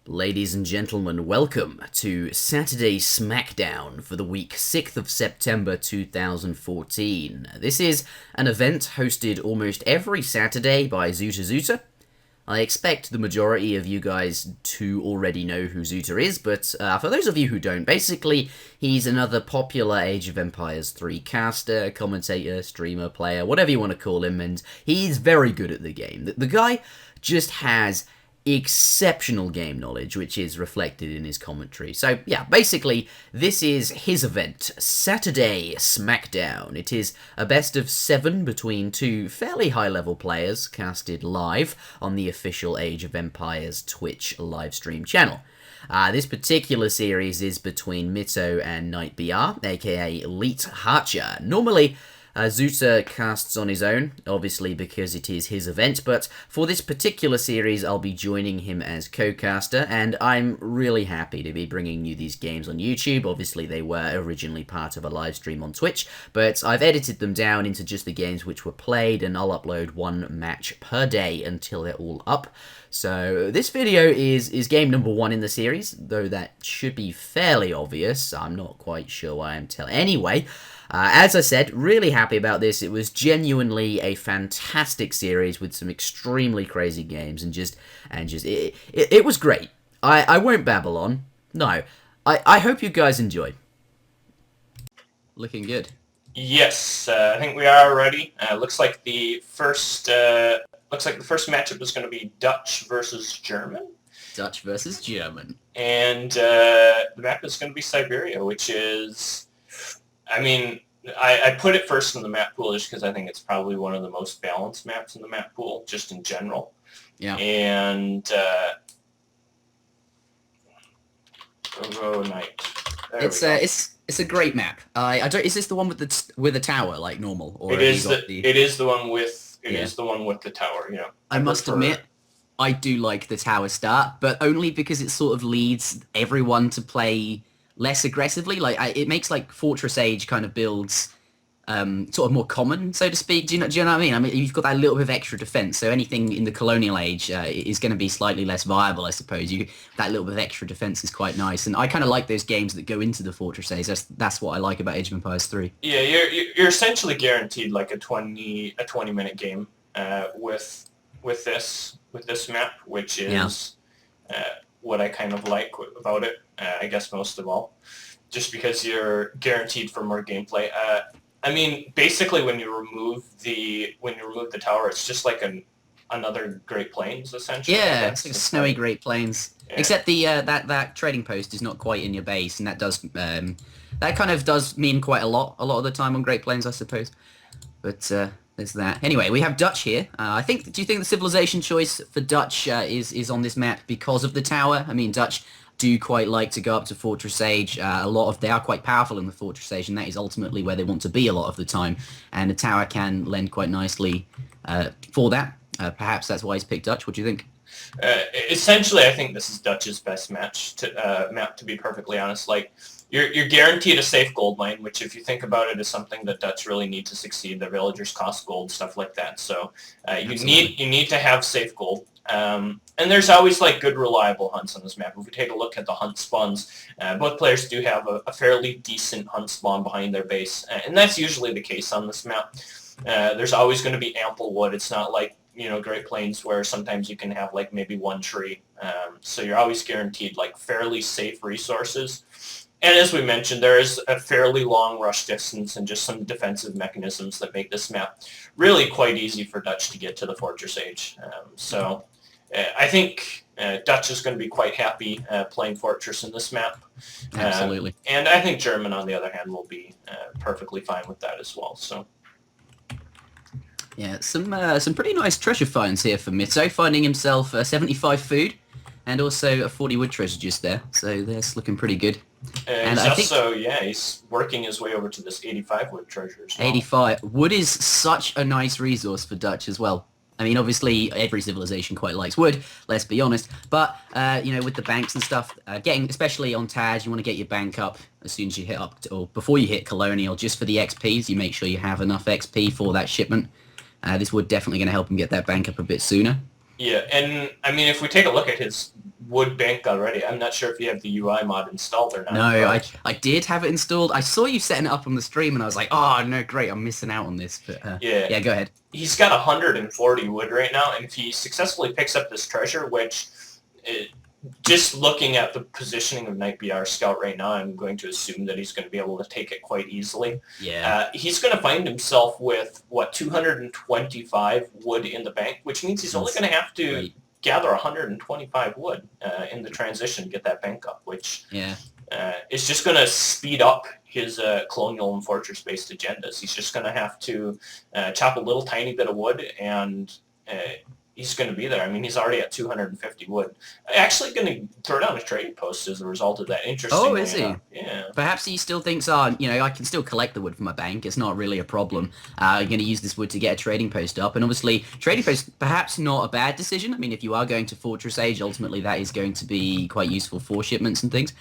Ladies and gentlemen, welcome to Saturday Smackdown for the week 6th of September 2014. This is an event hosted almost every Saturday by ZutaZuta. I expect the majority of you guys to already know who Zuta is, but for those of you who don't, basically, he's another popular Age of Empires 3 caster, commentator, streamer, player, whatever you want to call him, and he's very good at the game. The guy just has exceptional game knowledge, which is reflected in his commentary. So, yeah, basically, this is his event, Saturday Smackdown. It is a best of 7 between two fairly high-level players, casted live on the official Age of Empires Twitch livestream channel. This particular series is between Mitoe and KnightBR, aka Elite Archer. Normally, Zuta casts on his own, obviously because it is his event, but for this particular series I'll be joining him as co-caster, and I'm really happy to be bringing you these games on YouTube. Obviously they were originally part of a live stream on Twitch, but I've edited them down into just the games which were played, and I'll upload one match per day until they're all up. So this video is game number 1 in the series, though that should be fairly obvious. I'm not quite sure why I'm telling. Anyway, as I said, really happy about this. It was genuinely a fantastic series with some extremely crazy games, and it was great. I won't babble on. No, I hope you guys enjoyed. Looking good. Yes, I think we are ready. Looks like the first matchup is going to be Dutch versus German. Dutch versus German. And the map is going to be Siberia, which is, I mean, I put it first in the map pool just because I think it's probably one of the most balanced maps in the map pool, just in general. Yeah. And go Knight. It's a great map. I don't. Is this the one with the tower like normal? Or it is the one with the tower. Yeah. I must admit, I do like the tower start, but only because it sort of leads everyone to play less aggressively. Like it makes like Fortress Age kind of builds sort of more common, so to speak. Do you know what I mean? I mean, you've got that little bit of extra defense, so anything in the colonial age is going to be slightly less viable, I suppose. That little bit of extra defense is quite nice, and I kind of like those games that go into the Fortress Age. That's what I like about Age of Empires 3. Yeah, you're essentially guaranteed like a 20-minute game with this map, which is what I kind of like about it. I guess most of all, just because you're guaranteed for more gameplay. I mean, basically, when you remove the tower, it's just like another Great Plains, essentially. Yeah, it's like a snowy Great Plains. Yeah. Except the that trading post is not quite in your base, and that does that kind of does mean quite a lot of the time on Great Plains, I suppose. But there's that. Anyway, we have Dutch here. Do you think the civilization choice for Dutch is on this map because of the tower? I mean, Dutch do quite like to go up to Fortress Age. They are quite powerful in the Fortress Age, and that is ultimately where they want to be a lot of the time. And the tower can lend quite nicely for that. Perhaps that's why he's picked Dutch. What do you think? Essentially, I think this is Dutch's best map, to be perfectly honest. Like, you're guaranteed a safe gold mine, which, if you think about it, is something that Dutch really need to succeed. Their villagers cost gold, stuff like that. So you need to have safe gold. And there's always like good reliable hunts on this map. If we take a look at the hunt spawns, both players do have a fairly decent hunt spawn behind their base, and that's usually the case on this map. There's always going to be ample wood. It's not like, you know, Great Plains where sometimes you can have like maybe one tree. So you're always guaranteed like fairly safe resources. And as we mentioned, there is a fairly long rush distance and just some defensive mechanisms that make this map really quite easy for Dutch to get to the Fortress Age. So I think Dutch is going to be quite happy playing Fortress in this map. Absolutely. And I think German, on the other hand, will be perfectly fine with that as well. So. Yeah, some pretty nice treasure finds here for Mitoe, finding himself 75 food and also a 40 wood treasure just there. So that's looking pretty good. And he's working his way over to this 85 wood treasure as well. 85. Wood is such a nice resource for Dutch as well. I mean, obviously, every civilization quite likes wood, let's be honest. But, you know, with the banks and stuff, especially on TAS, you want to get your bank up as soon as you hit up, or before you hit Colonial, just for the XPs. You make sure you have enough XP for that shipment. This wood definitely going to help him get that bank up a bit sooner. Yeah, and I mean, if we take a look at his wood bank already, I'm not sure if you have the UI mod installed or No, not, but I did have it installed. I saw you setting it up on the stream, and I was like, oh no, great, I'm missing out on this. But yeah, yeah, go ahead. he's got 140 wood right now, and if he successfully picks up this treasure, which just looking at the positioning of Knight BR Scout right now, I'm going to assume that he's going to be able to take it quite easily. Yeah. He's going to find himself with, 225 wood in the bank, which means he's only going to have to Great. gather 125 wood in the transition to get that bank up, which is just going to speed up his colonial and fortress-based agendas. He's just going to have to chop a little tiny bit of wood, and he's going to be there. I mean, he's already at 250 wood. Actually going to throw down a trading post as a result of that. Interesting. Oh, is he? Yeah. Perhaps he still thinks, you know, I can still collect the wood from my bank. It's not really a problem. I'm going to use this wood to get a trading post up. And obviously, trading post, perhaps not a bad decision. I mean, if you are going to Fortress Age, ultimately that is going to be quite useful for shipments and things.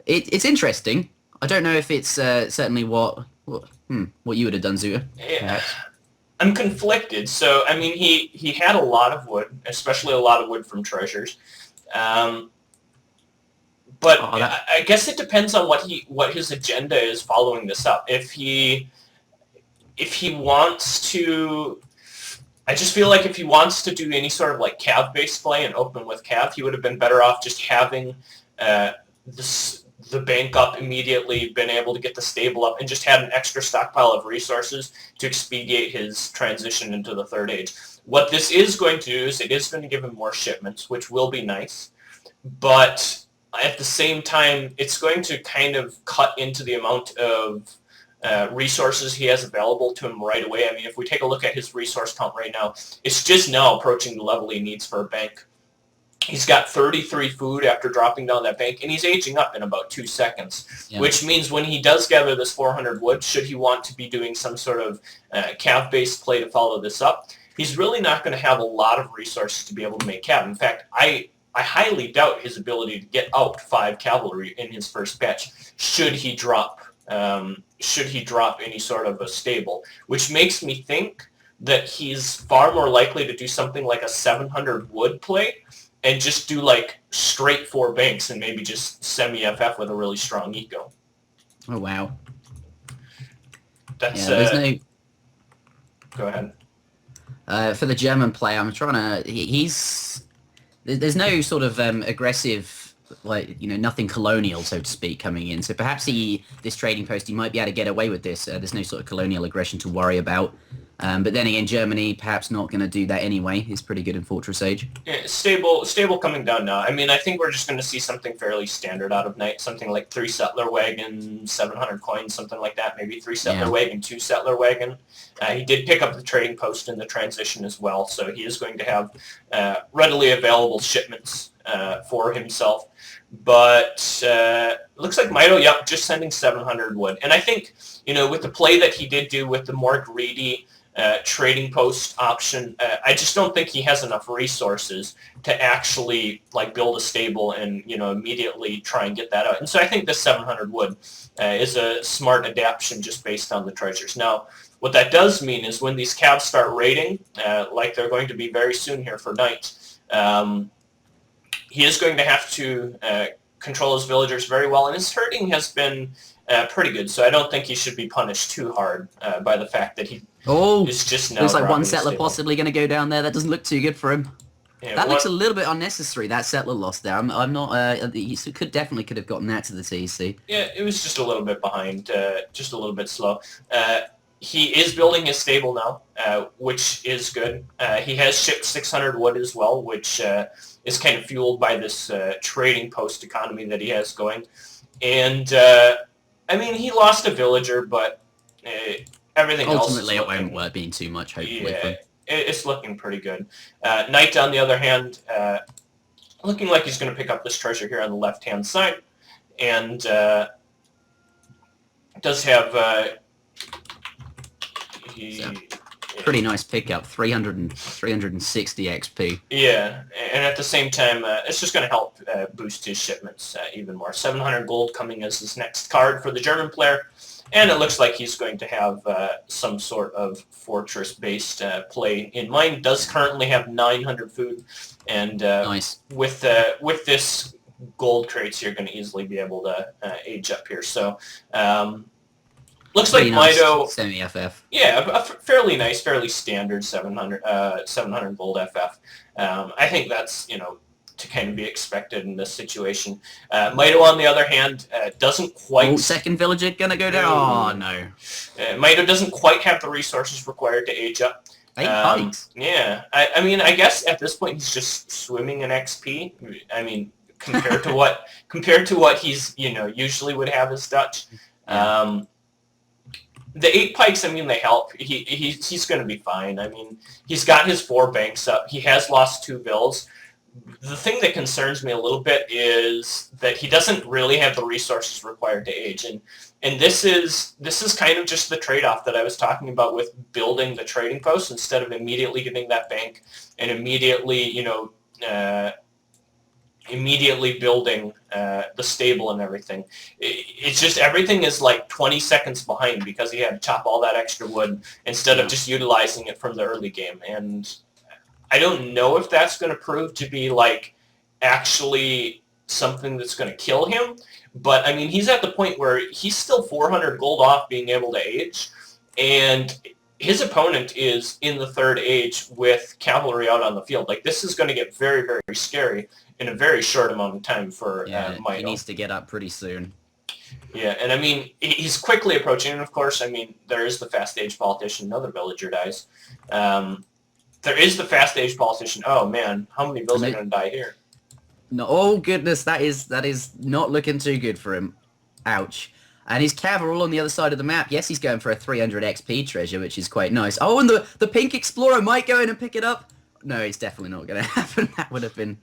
It's interesting. I don't know if it's certainly what you would have done, Zuta. Yeah. I'm conflicted. So, I mean, he had a lot of wood, especially a lot of wood from treasures. But I guess it depends on what his agenda is following this up. If he wants to, I just feel like if he wants to do any sort of like cav-based play and open with cav, he would have been better off just having the bank up immediately, been able to get the stable up, and just had an extra stockpile of resources to expedite his transition into the third age. What this is going to do is it is going to give him more shipments, which will be nice, but at the same time, it's going to kind of cut into the amount of resources he has available to him right away. I mean, if we take a look at his resource count right now, it's just now approaching the level he needs for a bank. He's got 33 food after dropping down that bank, and he's aging up in about 2 seconds, which means when he does gather this 400 wood, should he want to be doing some sort of cav-based play to follow this up, he's really not going to have a lot of resources to be able to make cav. In fact, I highly doubt his ability to get out 5 cavalry in his first batch should he drop any sort of a stable, which makes me think that he's far more likely to do something like a 700 wood play and just do like straight 4 banks and maybe just semi-FF with a really strong eco. Oh, wow. That's, there's no... Go ahead. For the German player, I'm trying to... There's no sort of aggressive, like, you know, nothing colonial, so to speak, coming in. So perhaps this trading post, he might be able to get away with this. There's no sort of colonial aggression to worry about. But then again, Germany perhaps not going to do that anyway. It's pretty good in Fortress Age. Yeah, stable coming down now. I mean, I think we're just going to see something fairly standard out of Knight, something like 3 settler wagon, 700 coins, something like that. Maybe 3 settler wagon, 2 settler wagon. He did pick up the trading post in the transition as well, so he is going to have readily available shipments for himself. But looks like Mitoe, just sending 700 wood. And I think, you know, with the play that he did do with the more greedy trading post option, I just don't think he has enough resources to actually like build a stable and, you know, immediately try and get that out. And so I think this 700 wood is a smart adaptation just based on the treasures. Now, what that does mean is when these cabs start raiding, like they're going to be very soon here for Knight, he is going to have to control his villagers very well, and his herding has been pretty good, so I don't think he should be punished too hard by the fact that he is just now. Looks like one settler possibly going to go down there. That doesn't look too good for him. Yeah, that looks a little bit unnecessary, that settler loss there. I'm not... he could have gotten that to the TC. Yeah, it was just a little bit behind, just a little bit slow. He is building his stable now, which is good. He has shipped 600 wood as well, which is kind of fueled by this trading post economy that he has going. And, I mean, he lost a villager, but everything ultimately else... it won't be too much, hopefully. Yeah, it's looking pretty good. Knight, on the other hand, looking like he's going to pick up this treasure here on the left-hand side. And does have... pretty nice pickup, 360 XP. Yeah, and at the same time, it's just going to help boost his shipments even more. 700 gold coming as his next card for the German player. And it looks like he's going to have some sort of fortress-based play in mind. Does currently have 900 food, and Nice. with this gold crates, you're going to easily be able to age up here. So looks Pretty like nice Mitoe, semi-FF. yeah, a fairly nice, fairly standard 700 gold FF. I think that's, to kind of be expected in this situation. Mitoe, on the other hand, doesn't quite... Oh, second villager gonna go down. Oh, no. Mitoe doesn't quite have the resources required to age up. 8 pikes. Yeah, I mean, I guess at this point he's just swimming in XP. I mean, compared to what he's usually would have as Dutch. Yeah. The 8 pikes, I mean, they help. He's going to be fine. I mean, he's got his 4 banks up. He has lost 2 vills. The thing that concerns me a little bit is that he doesn't really have the resources required to age, and this is kind of just the trade-off that I was talking about with building the trading post instead of immediately getting that bank and immediately building the stable and everything. It's just everything is like 20 seconds behind because he had to chop all that extra wood instead of just utilizing it from the early game. And I don't know if that's going to prove to be like actually something that's going to kill him. But I mean, he's at the point where he's still 400 gold off being able to age. And his opponent is in the 3rd age with cavalry out on the field. Like, this is going to get very, very scary in a very short amount of time for Mitoe. He needs to get up pretty soon. Yeah, and I mean, he's quickly approaching, and of course, I mean, there is the fast age politician, another villager dies. There is the fast age politician. Oh man, how many vills are going to die here? No, oh goodness, that is not looking too good for him. Ouch. And his cav are all on the other side of the map. Yes, he's going for a 300 XP treasure, which is quite nice. Oh, and the pink explorer might go in and pick it up. No, it's definitely not going to happen. That would have been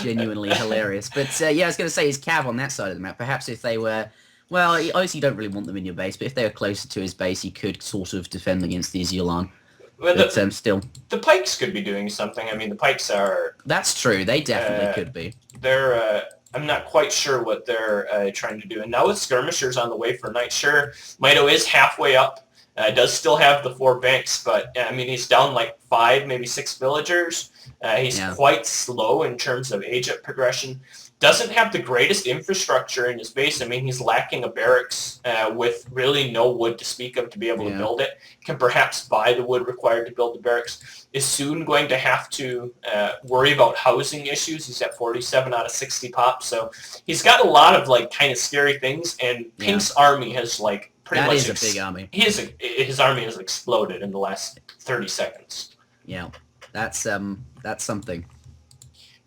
genuinely hilarious. But yeah, I was going to say his cav on that side of the map. Perhaps if they were... Well, obviously you don't really want them in your base, but if they were closer to his base, he could sort of defend against these Yulan. Well, but still... The pikes could be doing something. I mean, the pikes are... That's true. They definitely could be. They're... I'm not quite sure what they're trying to do. And now with Skirmishers on the way for night, sure, Mitoe is halfway up. Does still have the 4 banks, but I mean, he's down like 5, maybe 6 villagers. He's quite slow in terms of age-up progression. Doesn't have the greatest infrastructure in his base. I mean, he's lacking a barracks with really no wood to speak of to be able to build it. Can perhaps buy the wood required to build the barracks. Is soon going to have to worry about housing issues. He's at 47 out of 60 pops. So he's got a lot of like kind of scary things. And Pink's army has like pretty much... That is a big army. His army has exploded in the last 30 seconds. Yeah, that's something.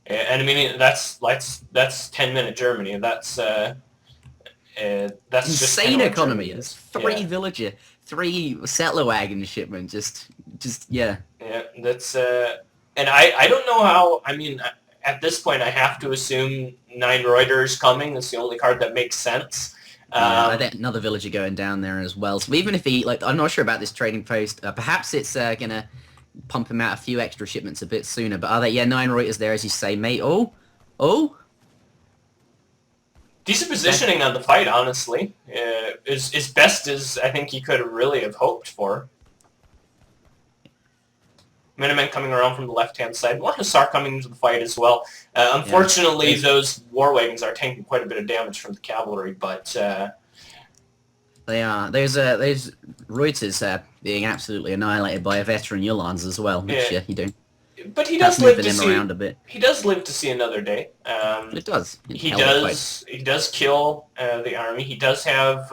And I mean, that's 10-minute Germany. That's insane economy. It's 3 villager, 3 settler wagon shipment. Just yeah. Yeah, that's and I don't know how. I mean, at this point, I have to assume 9 Reuters coming. That's the only card that makes sense. I think another villager going down there as well. So even if he I'm not sure about this trading post. Perhaps it's gonna pump him out a few extra shipments a bit sooner. But are they? Yeah, 9 Reuters there, as you say, mate. Oh. Decent positioning on the fight, honestly. As best as I think he could really have hoped for. Minutemen coming around from the left-hand side. More Hussar coming into the fight as well. Unfortunately, those war wagons are taking quite a bit of damage from the cavalry, but... They are. There's Reuters being absolutely annihilated by a veteran Yulans as well, which you do. But he does live to see. Around a bit. He does live to see another day. It does. He does kill the army. He does have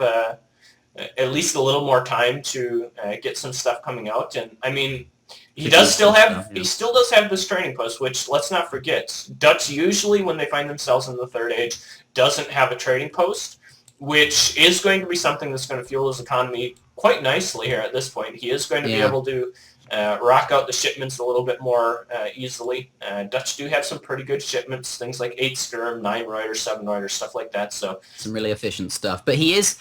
at least a little more time to get some stuff coming out. And I mean, he still does have this training post, which let's not forget. Dutch usually, when they find themselves in the 3rd age, doesn't have a trading post, which is going to be something that's going to fuel his economy quite nicely here at this point. He is going to be able to rock out the shipments a little bit more easily. Dutch do have some pretty good shipments, things like 8 Skirm, 9 Reuters, 7 Reuters, stuff like that. So some really efficient stuff. But he is,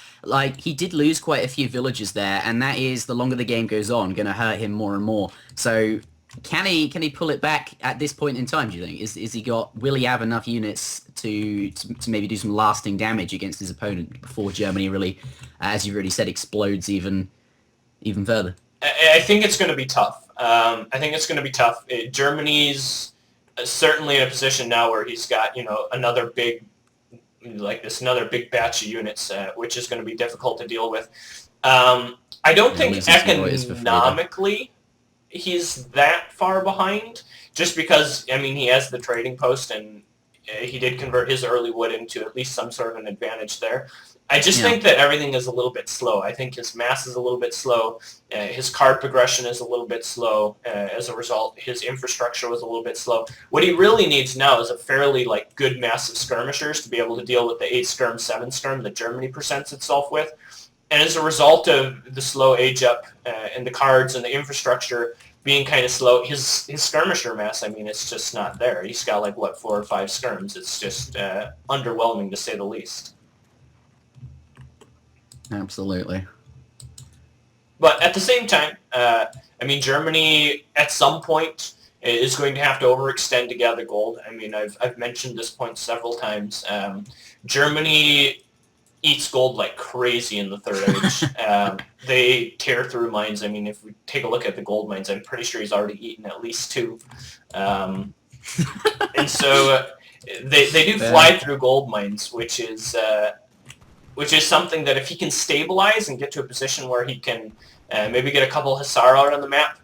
he did lose quite a few villages there, and that is, the longer the game goes on, going to hurt him more and more. So can he pull it back at this point in time, do you think? Will he have enough units to maybe do some lasting damage against his opponent before Germany really, as you already said, explodes even further? I think it's going to be tough. I think it's going to be tough. Germany's certainly in a position now where he's got, another big batch of units, which is going to be difficult to deal with. I don't think economically he's that far behind, just because, he has the trading post, and he did convert his early wood into at least some sort of an advantage there. I just think that everything is a little bit slow. I think his mass is a little bit slow. His card progression is a little bit slow. As a result, his infrastructure was a little bit slow. What he really needs now is a fairly good mass of skirmishers to be able to deal with the 8 skirm, 7 skirm that Germany presents itself with. And as a result of the slow age up and the cards and the infrastructure being kind of slow, his skirmisher mass, it's just not there. He's got 4 or 5 skirms. It's just underwhelming to say the least. Absolutely. But at the same time, Germany at some point is going to have to overextend to gather gold. I've mentioned this point several times. Germany eats gold like crazy in the Third Age. They tear through mines. If we take a look at the gold mines, I'm pretty sure he's already eaten at least 2. And so they do fly through gold mines, which is something that if he can stabilize and get to a position where he can maybe get a couple Hussar out on the map,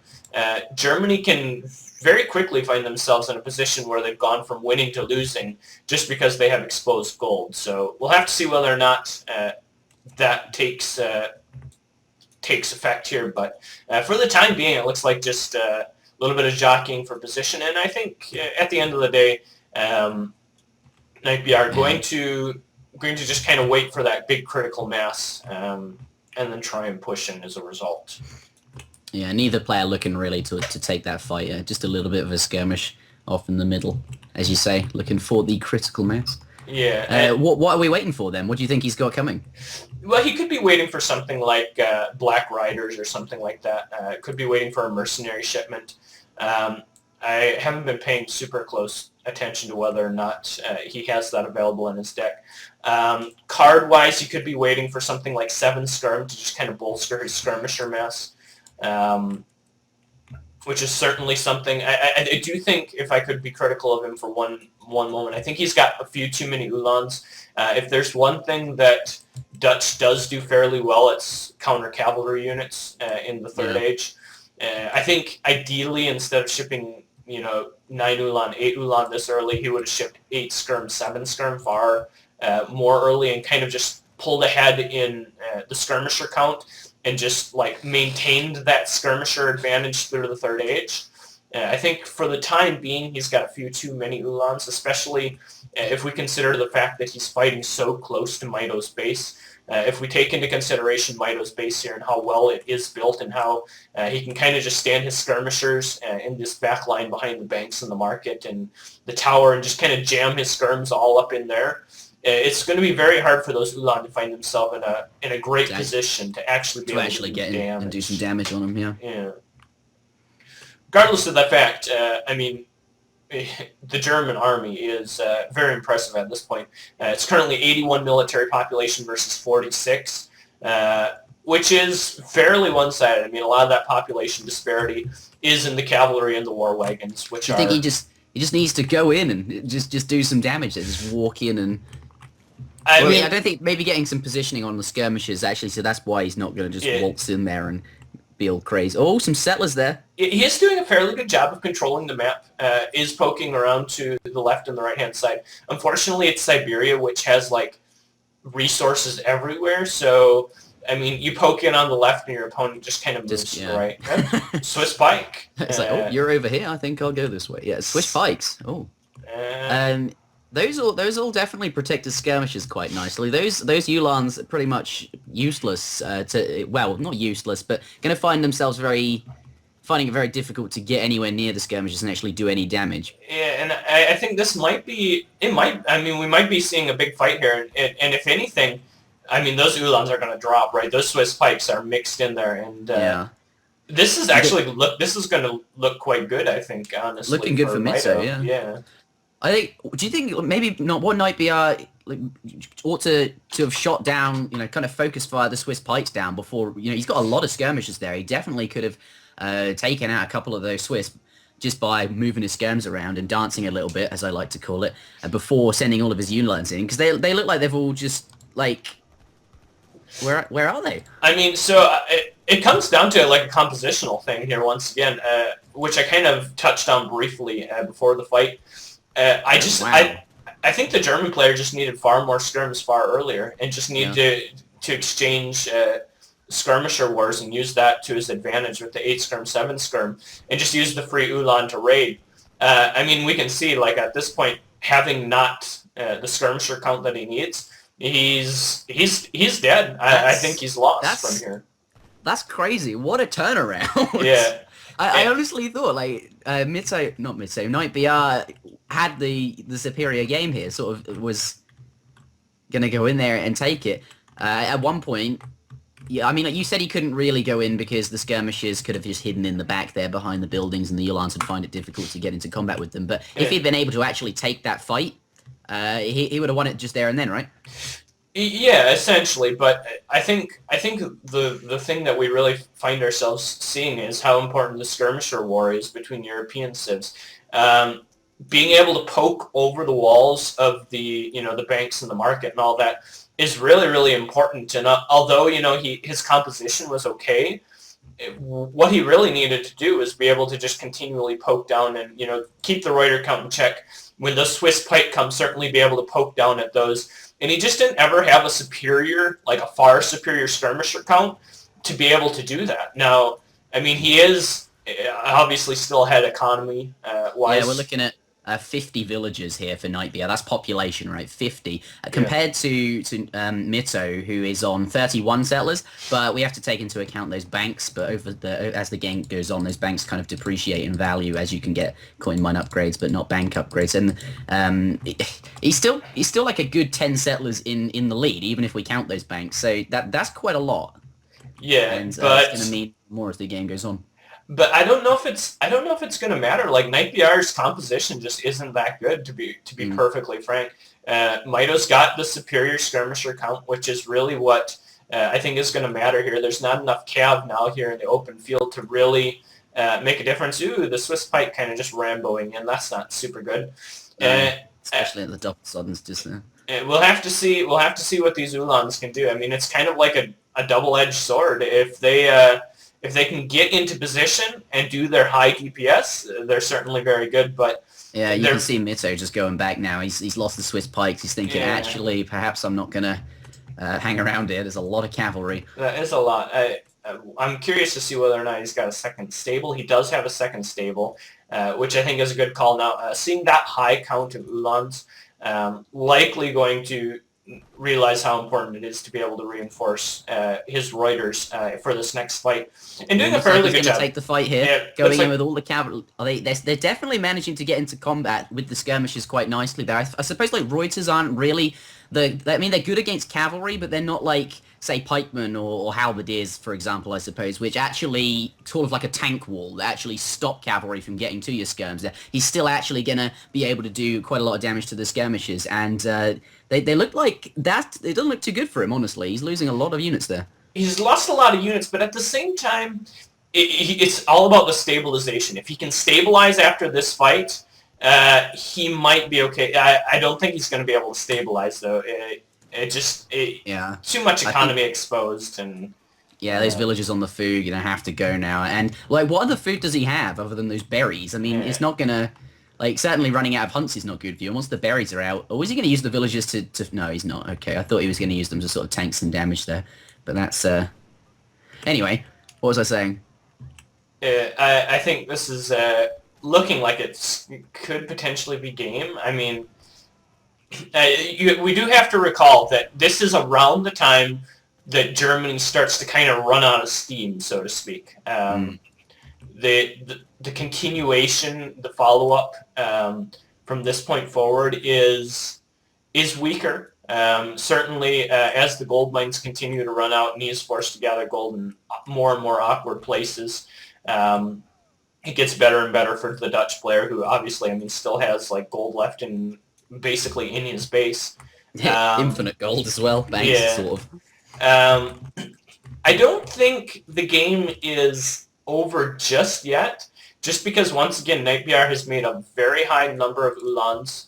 Germany can very quickly find themselves in a position where they've gone from winning to losing just because they have exposed gold. So we'll have to see whether or not that takes effect here. But for the time being, it looks like just a little bit of jockeying for position. And I think at the end of the day, Nightbr going to just kind of wait for that big critical mass and then try and push in as a result. Yeah, neither player looking really to take that fight. Just a little bit of a skirmish off in the middle, as you say, looking for the critical mass. Yeah. What are we waiting for then? What do you think he's got coming? Well, he could be waiting for something like Black Riders or something like that. Could be waiting for a mercenary shipment. I haven't been paying super close attention to whether or not he has that available in his deck. Card-wise, he could be waiting for something like 7 skirm to just kind of bolster his skirmisher mass, which is certainly something. I do think, if I could be critical of him for one moment, I think he's got a few too many Ulans. If there's one thing that Dutch does do fairly well, it's counter cavalry units in the Third Age. I think ideally, instead of shipping 9 Ulan, 8 Ulan this early, he would have shipped 8 skirm, 7 skirm far more early and kind of just pulled ahead in the skirmisher count and just maintained that skirmisher advantage through the Third Age. I think for the time being, he's got a few too many Ulans, especially if we consider the fact that he's fighting so close to Mitoe's base. If we take into consideration Mitoe's base here and how well it is built and how he can kind of just stand his skirmishers in this back line behind the banks in the market and the tower and just kind of jam his skirms all up in there, it's going to be very hard for those Ulan to find themselves in a great position to actually be able to get in and do some damage on them. Yeah. Regardless of that fact, the German army is very impressive at this point. It's currently 81 military population versus 46, which is fairly one-sided. A lot of that population disparity is in the cavalry and the war wagons, which I think he just needs to go in and just do some damage. Just walk in and. I don't think maybe getting some positioning on the skirmishers actually, so that's why he's not going to just waltz in there and be all crazy. Oh, some settlers there. He is doing a fairly good job of controlling the map, is poking around to the left and the right-hand side. Unfortunately, it's Siberia, which has, resources everywhere, so, you poke in on the left and your opponent just kind of moves to the right. Swiss pike. It's oh, you're over here, I think I'll go this way. Yeah, Swiss pikes. Oh. Those all definitely protect the skirmishers quite nicely. Those Ulans are pretty much useless not useless, but going to find themselves finding it very difficult to get anywhere near the skirmishers and actually do any damage. Yeah, and I think this might be, we might be seeing a big fight here, and if anything, those Ulans are going to drop, right? Those Swiss pikes are mixed in there, and this is actually, this is going to look quite good, I think, honestly. Looking good for Mitoe, yeah. I think. Do you think maybe not? What might be like ought to have shot down? Kind of focus fire the Swiss pikes down before. He's got a lot of skirmishers there. He definitely could have taken out a couple of those Swiss just by moving his skirms around and dancing a little bit, as I like to call it, before sending all of his unilines in, because they look like they've all just like where are they? I mean, so it comes down to like a compositional thing here once again, which I kind of touched on briefly before the fight. Wow. I think the German player just needed far more skirms far earlier and just needed to exchange skirmisher wars and use that to his advantage with the 8 skirm, 7 skirm, and just use the free Ulan to raid. I mean, we can see like at this point, having not the skirmisher count that he needs, he's dead. I think he's lost from here. That's crazy. What a turnaround. Yeah. I honestly thought like Mitoe, Knight BR had the superior game here, sort of was gonna go in there and take it. At one point, yeah, I mean, like you said, he couldn't really go in because the skirmishers could have just hidden in the back there behind the buildings, and the Ulans would find it difficult to get into combat with them. But if he'd been able to actually take that fight, he would have won it just there and then, right? Yeah, essentially, but I think the thing that we really find ourselves seeing is how important the skirmisher war is between European civs. Being able to poke over the walls of the banks and the market and all that is really, really important. And although his composition was okay, what he really needed to do was be able to just continually poke down and keep the Reuter count in check. When the Swiss pike comes, certainly be able to poke down at those. And he just didn't ever have a superior, like a far superior skirmisher count to be able to do that. Now, I mean, he is obviously still ahead economy wise. Yeah, we're looking at 50 villagers here for Night BR. That's population, right? 50 compared to Mitoe, who is on 31 settlers. But we have to take into account those banks. But as the game goes on, those banks kind of depreciate in value as you can get coin mine upgrades, but not bank upgrades. And he's still like a good 10 settlers in the lead, even if we count those banks. So that's quite a lot. Yeah, and but it's going to mean more as the game goes on. But I don't know if it's going to matter. Like Night BR's composition just isn't that good, to be perfectly frank. Mito's got the superior skirmisher count, which is really what I think is going to matter here. There's not enough cav now here in the open field to really make a difference. Ooh, the Swiss pike kind of just ramboing in. That's not super good. Especially at the double suddens just there. We'll have to see. We'll have to see what these Ulans can do. I mean, it's kind of like a double-edged sword. If they can get into position and do their high DPS, they're certainly very good. But yeah, you can see Mitoe just going back now. He's lost the Swiss pikes. He's thinking, actually, perhaps I'm not gonna hang around here. There's a lot of cavalry. That is a lot. I'm curious to see whether or not he's got a second stable. He does have a second stable, which I think is a good call. Now, seeing that high count of Ulans, likely going to realize how important it is to be able to reinforce his Reuters for this next fight, and doing a fairly good job. Take the fight here, going in with all the cavalry. They're definitely managing to get into combat with the skirmishes quite nicely there. I suppose like Reuters aren't really they're good against cavalry, but they're not like say pikemen or halberdiers, for example, I suppose, which actually sort of like a tank wall that actually stop cavalry from getting to your skirms there. He's still actually gonna be able to do quite a lot of damage to the skirmishes, and they look like that. It doesn't look too good for him, honestly. He's losing a lot of units there. He's lost a lot of units, but at the same time, it's all about the stabilization. If he can stabilize after this fight, he might be okay. I don't think he's going to be able to stabilize, though. Too much economy exposed. And yeah, those villagers on the food, have to go now. And like, what other food does he have other than those berries? I mean, it's not going to... Like, certainly running out of hunts is not good for you. And once the berries are out... Or is he going to use the villagers to... No, he's not. Okay, I thought he was going to use them to sort of tank some damage there. But that's... Anyway, what was I saying? I think this is looking like it could potentially be game. I mean, we do have to recall that this is around the time that Germany starts to kind of run out of steam, so to speak. The continuation, the follow-up from this point forward is weaker. Certainly, as the gold mines continue to run out and he is forced to gather gold in more and more awkward places, it gets better and better for the Dutch player, who obviously, I mean, still has like gold left in basically in his base. Infinite gold as well, thanks, yeah. sort of. I don't think the game is over just yet, just because once again Nightbear has made a very high number of Ulans.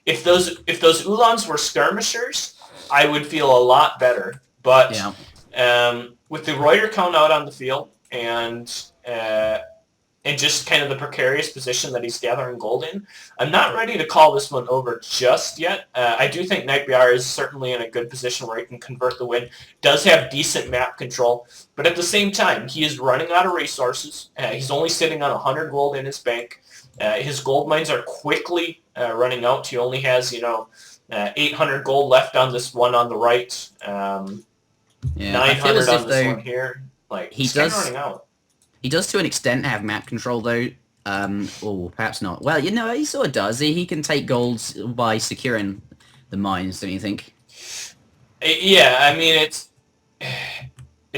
If those Ulans were skirmishers, I would feel a lot better. But with the Reuter count out on the field and just kind of the precarious position that he's gathering gold in, I'm not ready to call this one over just yet. I do think Nightbear is certainly in a good position where he can convert the win, does have decent map control, but at the same time, he is running out of resources. He's only sitting on 100 gold in his bank. His gold mines are quickly running out. He only has, 800 gold left on this one on the right, 900 on this one here. Like, he's kind of running out. He does, to an extent, have map control, though. Or perhaps not. Well, he sort of does. He can take golds by securing the mines, don't you think? Yeah, I mean, it's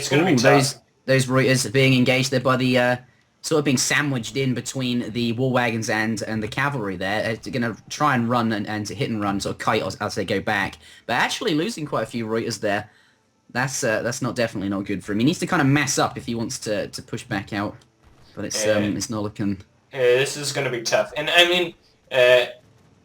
going to be tough. Those Reuters being engaged there by the, sort of being sandwiched in between the war wagons and the cavalry there. They're going to try and run and hit and run, sort of kite as they go back. But actually losing quite a few Reuters there. That's definitely not good for him. He needs to kind of mess up if he wants to push back out, but it's not looking. This is going to be tough, and I mean,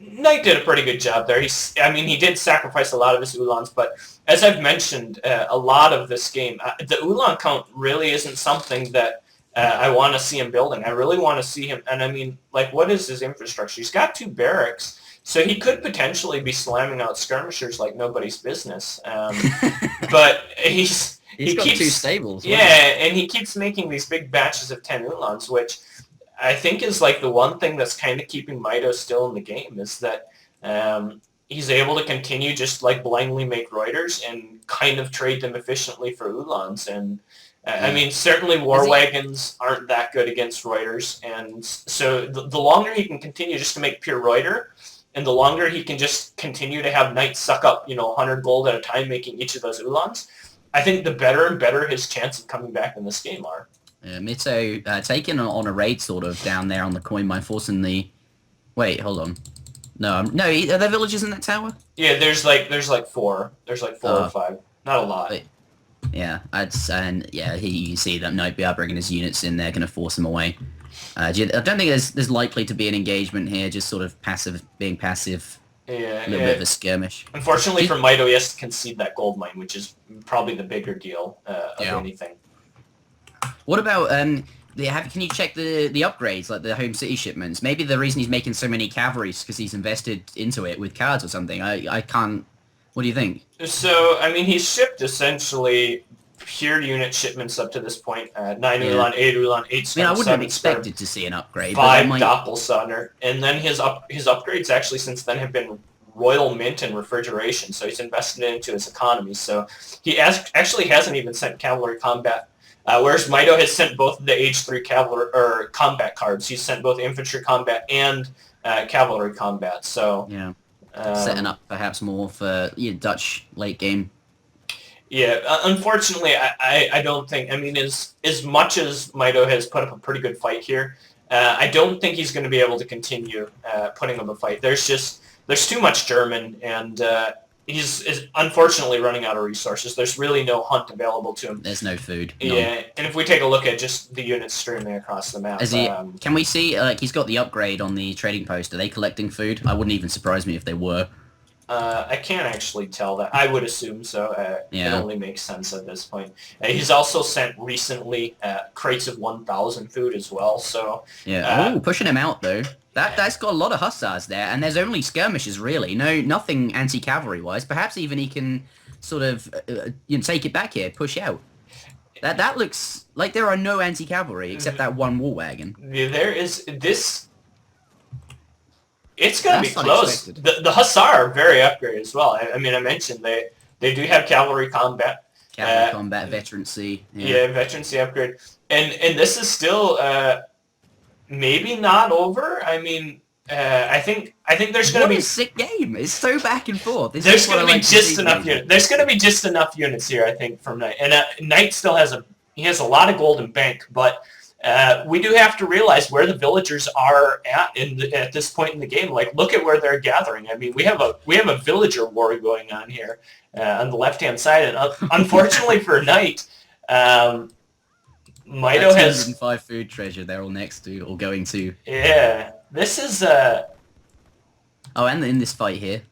Knight did a pretty good job there. He did sacrifice a lot of his Ulans, but as I've mentioned, a lot of this game, the Ulan count really isn't something that I want to see him building. I really want to see him, and I mean, like, what is his infrastructure? He's got 2 barracks. So he could potentially be slamming out skirmishers like nobody's business. But he got keeps 2 stables. Yeah, and he keeps making these big batches of 10 Ulans, which I think is like the one thing that's kind of keeping Mitoe still in the game, is that he's able to continue just like blindly make Reuters and kind of trade them efficiently for Ulans. And I mean, certainly war wagons aren't that good against Reuters, and so the longer he can continue just to make pure Reuter, and the longer he can just continue to have Knights suck up, 100 gold at a time, making each of those Ulans, I think the better and better his chance of coming back in this game are. Mitoe taking on a raid sort of down there on the coin mine, forcing the... Wait, hold on. No, are there villages in that tower? Yeah, there's like 4. There's like 4 or 5. Not a lot. Wait. Yeah, you see that Nightbear bringing his units in there, going to force him away. I don't think there's likely to be an engagement here, just sort of being passive. Yeah, a little bit of a skirmish. Unfortunately for Mitoe, he has to concede that gold mine, which is probably the bigger deal of anything. What about, can you check the upgrades, like the home city shipments? Maybe the reason he's making so many cavalry is because he's invested into it with cards or something. I can't... What do you think? So, I mean, he's shipped essentially pure unit shipments up to this point. 9 Ulan, 8 Ulan, 8 Sperm, I wouldn't have expected to see an upgrade. 5 Doppelsonner. And then his upgrades actually since then have been Royal Mint and Refrigeration, so he's invested into his economy. So he actually hasn't even sent Cavalry Combat, whereas Mitoe has sent both the Age 3 Cavalry or Combat cards. He's sent both Infantry Combat and Cavalry Combat. So yeah, setting up perhaps more for Dutch late game. Yeah, unfortunately, I don't think, I mean, as much as Mitoe has put up a pretty good fight here, I don't think he's going to be able to continue putting up a fight. There's too much German, and he's unfortunately running out of resources. There's really no hunt available to him. There's no food. Yeah, and if we take a look at just the units streaming across the map. Can we see, he's got the upgrade on the trading post. Are they collecting food? I wouldn't even surprise me if they were. I can't actually tell that. I would assume so. It only makes sense at this point. He's also sent recently crates of 1,000 food as well. So yeah, pushing him out though. That's got a lot of hussars there, and there's only skirmishers really. Nothing anti-cavalry wise. Perhaps even he can sort of take it back here, push out. That looks like there are no anti-cavalry except that one war wagon. Yeah, there is this. It's going to be close. The Hussar are very upgraded as well. I mean, I mentioned they do have cavalry combat. Cavalry combat, veterancy. Yeah, veterancy upgrade. And this is still maybe not over. I mean, I think there's going to be a sick game. It's so back and forth. There's going to be just enough units. There's going to be just enough units here, I think, from Knight. And Knight still has a lot of gold in bank, but we do have to realize where the villagers are at this point in the game. Like, look at where they're gathering. I mean, we have a villager war going on here on the left-hand side, and unfortunately for Knight, Mitoe has 205 food treasure. They're all next to or going to. Yeah, this is Oh, and in this fight here,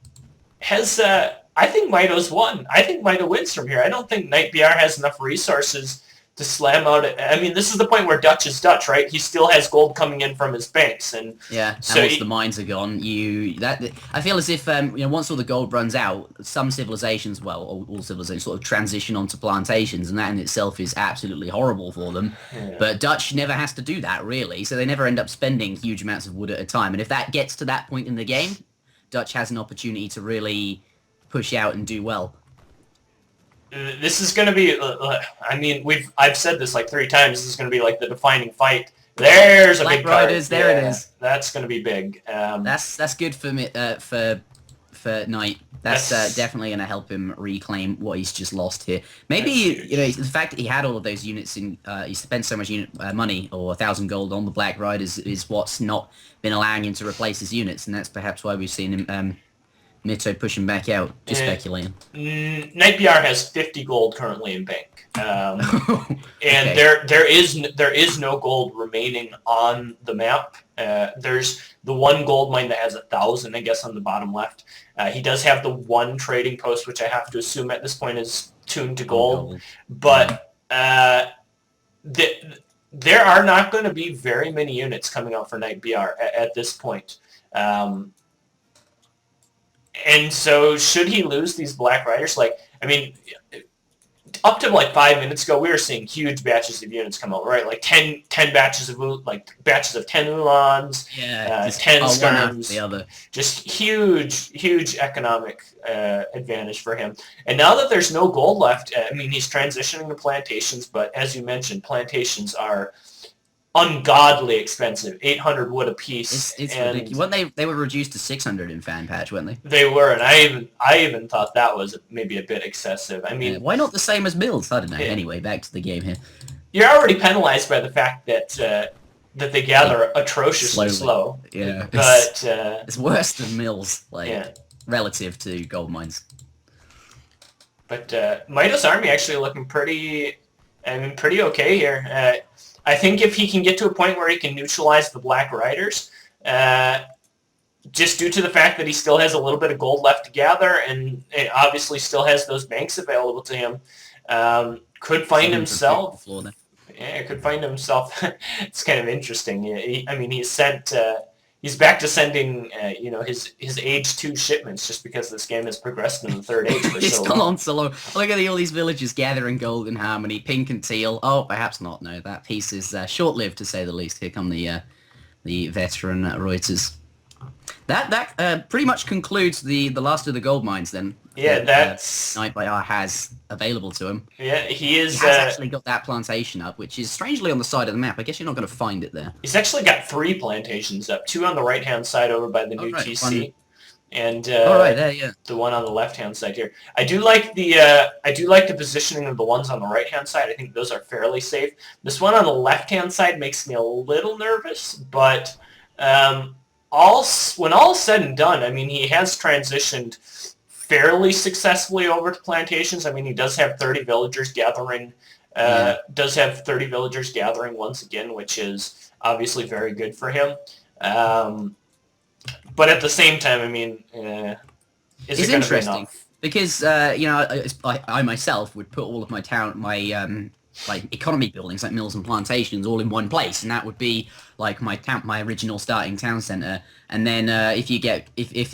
I think Mito's won. I think Mitoe wins from here. I don't think Knight BR has enough resources to slam out. I mean, this is the point where Dutch is Dutch, right? He still has gold coming in from his banks, and yeah. so and once the mines are gone, I feel as if once all the gold runs out, some civilizations, well, all civilizations sort of transition onto plantations, and that in itself is absolutely horrible for them. Yeah. But Dutch never has to do that really, so they never end up spending huge amounts of wood at a time. And if that gets to that point in the game, Dutch has an opportunity to really push out and do well. This is going to be, I mean, I've said this like 3 times, this is going to be like the defining fight. There's a Black big card. Riders, there it is. That's going to be big. That's good for me, for Knight. That's definitely going to help him reclaim what he's just lost here. Maybe, the fact that he had all of those units in, he spent so much money, or 1,000 gold on the Black Riders, is what's not been allowing him to replace his units, and that's perhaps why we've seen him, Mitoe pushing back out, just speculating. Knight BR has 50 gold currently in bank. And okay. there is no gold remaining on the map. There's the one gold mine that has 1,000, I guess, on the bottom left. He does have the one trading post, which I have to assume at this point is tuned to gold. But there are not going to be very many units coming out for Knight BR at this point. And so should he lose these Black Riders, like, I mean, up to like 5 minutes ago, we were seeing huge batches of units come out, right? Like 10 batches of 10 Ulans, 10 Skirms, the other. Just huge economic advantage for him. And now that there's no gold left, I mean, he's transitioning to Plantations, but as you mentioned, Plantations are ungodly expensive, 800 wood a piece. It's ridiculous. They were reduced to 600 in Fan Patch, weren't they? They were, and I even thought that was maybe a bit excessive. I mean, why not the same as Mills? I don't know. Yeah. Anyway, back to the game here. You're already penalized by the fact that they gather atrociously slow. Yeah, but it's worse than Mills, relative to gold mines. But Mito's army actually looking pretty okay here. I think if he can get to a point where he can neutralize the Black Riders, just due to the fact that he still has a little bit of gold left to gather, and obviously still has those banks available to him, could find himself. Could find himself. It's kind of interesting. He's back to sending, his age 2 shipments just because this game has progressed in the third age for so long. It's gone on so long. Look at all these villagers gathering gold in harmony, pink and teal. Oh, perhaps not. No, that piece is short-lived, to say the least. Here come the veteran Reuters. That pretty much concludes the last of the gold mines then. Yeah, that's Knight BR has available to him. Yeah, he has actually got that plantation up, which is strangely on the side of the map. I guess you're not going to find it there. He's actually got 3 plantations up, 2 on the right-hand side over by the new TC, and the one on the left-hand side here. I do like the positioning of the ones on the right-hand side. I think those are fairly safe. This one on the left-hand side makes me a little nervous, but when all is said and done, I mean, he has transitioned fairly successfully over to Plantations. I mean, he does have 30 villagers gathering. Once again, which is obviously very good for him. But at the same time, I mean, is it going to be enough? Because I myself would put all of my economy buildings like mills and plantations all in one place, and that would be like my original starting town center. And then if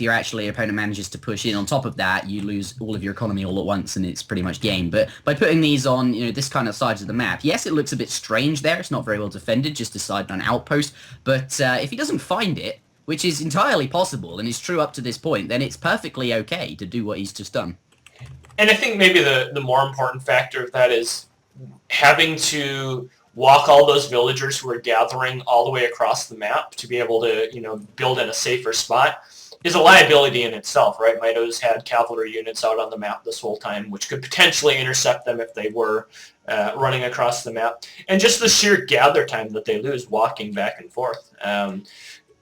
your opponent manages to push in on top of that, you lose all of your economy all at once, and it's pretty much game. But by putting these on this kind of sides of the map, yes, it looks a bit strange there. It's not very well defended, just aside an outpost. But if he doesn't find it, which is entirely possible and is true up to this point, then it's perfectly okay to do what he's just done. And I think maybe the more important factor of that is having to walk all those villagers who are gathering all the way across the map to be able to, build in a safer spot. is a liability in itself, right? Mitoe's had cavalry units out on the map this whole time, which could potentially intercept them if they were running across the map. And just the sheer gather time that they lose walking back and forth.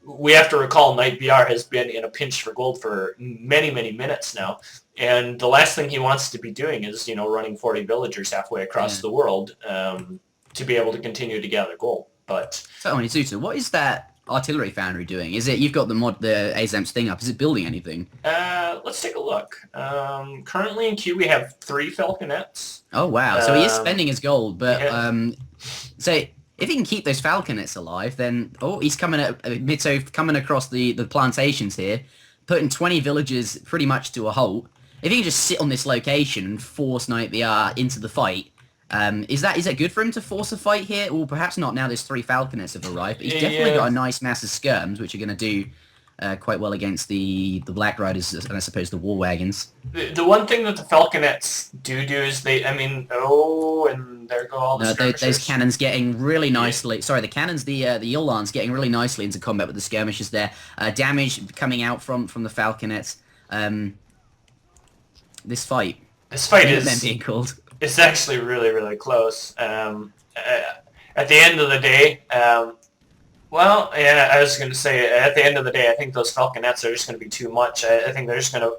We have to recall Knight BR has been in a pinch for gold for many, many minutes now. And the last thing he wants to be doing is, running 40 villagers halfway across the world to be able to continue to gather gold. But so, Zuta, what is that artillery foundry doing? Is it, you've got the Azam's thing up, is it building anything? Let's take a look. Currently in queue we have 3 falconets. Oh wow, so he is spending his gold, but so if he can keep those falconets alive, then he's coming at Mitoe coming across the plantations here, putting 20 villages pretty much to a halt. If he can just sit on this location and force Knight BR into the fight, is that good for him to force a fight here? Well, perhaps not now there's 3 falconets have arrived, but he's definitely got a nice mass of skirms, which are going to do quite well against the Black Riders and I suppose the war wagons. The one thing that the falconets do is and there go all the skirmishers. Those cannons getting really nicely, sorry, the cannons, the Yolans getting really nicely into combat with the skirmishers there. Damage coming out from the falconets. This fight is them being called. It's actually really, really close. At the end of the day, I was going to say, at the end of the day, I think those falconets are just going to be too much. I think they're just going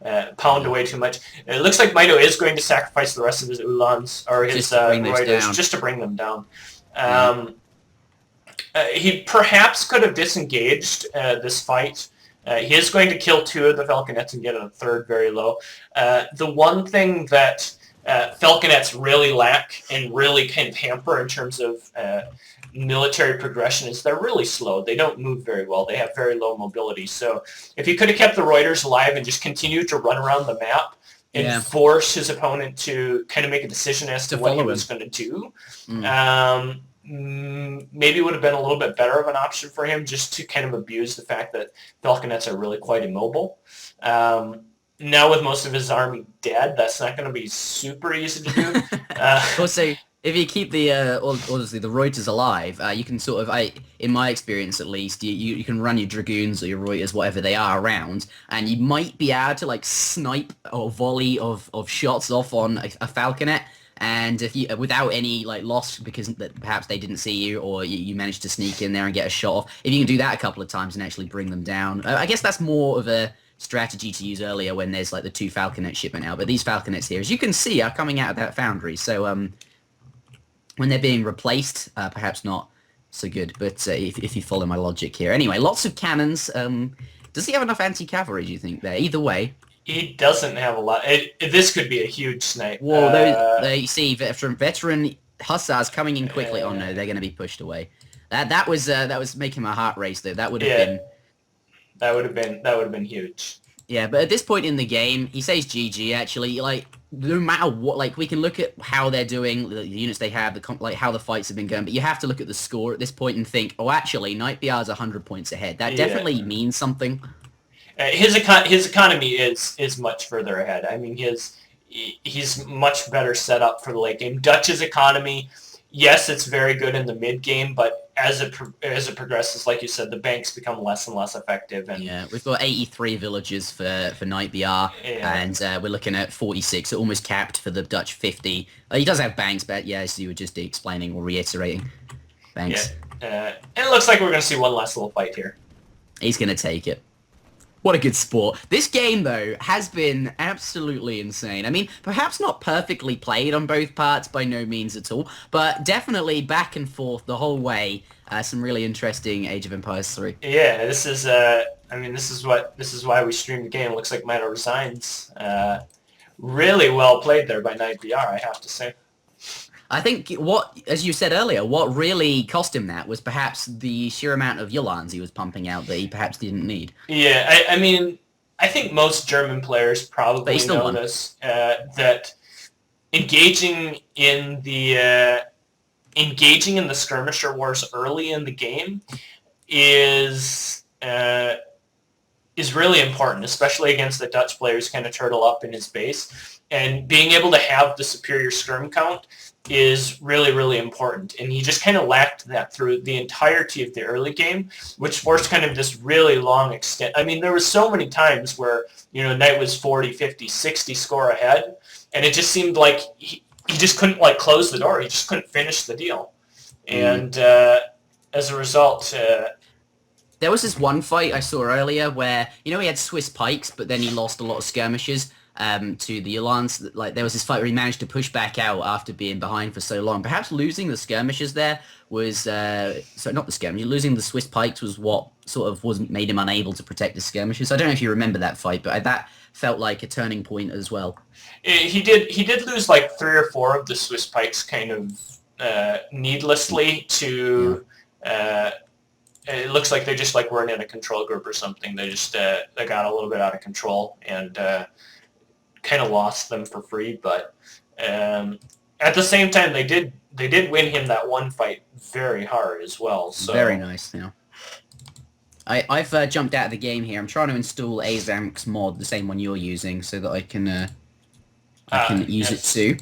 to pound away too much. It looks like Mitoe is going to sacrifice the rest of his Ulans, or his Reuters, just to bring them down. He perhaps could have disengaged this fight. He is going to kill 2 of the falconets and get a 3rd very low. The one thing that falconets really lack and really kind of hamper in terms of military progression is they're really slow. They don't move very well. They have very low mobility. So if he could have kept the Reuters alive and just continued to run around the map and force his opponent to kind of make a decision as to what he was going to do, maybe would have been a little bit better of an option for him, just to kind of abuse the fact that falconets are really quite immobile. Now with most of his army dead, that's not going to be super easy to do. Also, if you keep the obviously the Reuters alive, you can sort of, in my experience at least, you can run your Dragoons or your Reuters, whatever they are, around, and you might be able to like snipe or volley of shots off on a falconet. And if you, without any like loss, because perhaps they didn't see you, or you managed to sneak in there and get a shot off, if you can do that a couple of times and actually bring them down, I guess that's more of a strategy to use earlier when there's like the 2 falconet shipment out. But these falconets here, as you can see, are coming out of that foundry. So when they're being replaced, perhaps not so good. But if you follow my logic here, anyway, lots of cannons. Does he have enough anti-cavalry? Do you think there? Either way. He doesn't have a lot. This could be a huge snipe. Whoa, you see veteran hussars coming in quickly. Oh no, they're going to be pushed away. That was making my heart race though. That would have been. That would have been huge. Yeah, but at this point in the game, he says GG. Actually, like no matter what, like we can look at how they're doing, the units they have, like how the fights have been going. But you have to look at the score at this point and think, oh, actually, Knight BR is 100 points ahead. That definitely means something. His economy is much further ahead. I mean, he's much better set up for the late game. Dutch's economy, yes, it's very good in the mid game, but as it progresses, like you said, the banks become less and less effective. And yeah, we've got 83 villages for Knight BR, and we're looking at 46, so almost capped for the Dutch 50. He does have banks, but yeah, as you were just explaining or reiterating, banks. Yeah, and it looks like we're going to see one last little fight here. He's going to take it. What a good sport. This game, though, has been absolutely insane. I mean, perhaps not perfectly played on both parts, by no means at all, but definitely back and forth the whole way. Some really interesting Age of Empires 3. Yeah, this is why we stream the game. It looks like Mitoe resigns. Really well played there by Knight BR, I have to say. I think as you said earlier, what really cost him that was perhaps the sheer amount of Yolans he was pumping out that he perhaps didn't need. Yeah, I mean, I think most German players probably know this, that engaging in the skirmisher wars early in the game is really important, especially against the Dutch players kind of turtle up in his base. And being able to have the superior skirm count is really, really important. And he just kind of lacked that through the entirety of the early game, which forced kind of this really long extent. I mean, there was so many times where, you know, Knight was 40, 50, 60 score ahead, and it just seemed like he just couldn't, like, close the door. He just couldn't finish the deal. And as a result... there was this one fight I saw earlier where, you know, he had Swiss pikes, but then he lost a lot of skirmishers to the Alliance. Like, there was this fight where he managed to push back out after being behind for so long. Perhaps losing the skirmishers there was... sorry, not the skirmishers. Losing the Swiss pikes was what sort of made him unable to protect the skirmishers. I don't know if you remember that fight, but that felt like a turning point as well. He did lose, like, 3 or 4 of the Swiss pikes kind of needlessly to... it looks like they just, like, weren't in a control group or something. They just they got a little bit out of control and kind of lost them for free. But at the same time, they did win him that one fight very hard as well. So very nice. Yeah. I've jumped out of the game here. I'm trying to install Azam's mod, the same one you're using, so that I can use it too.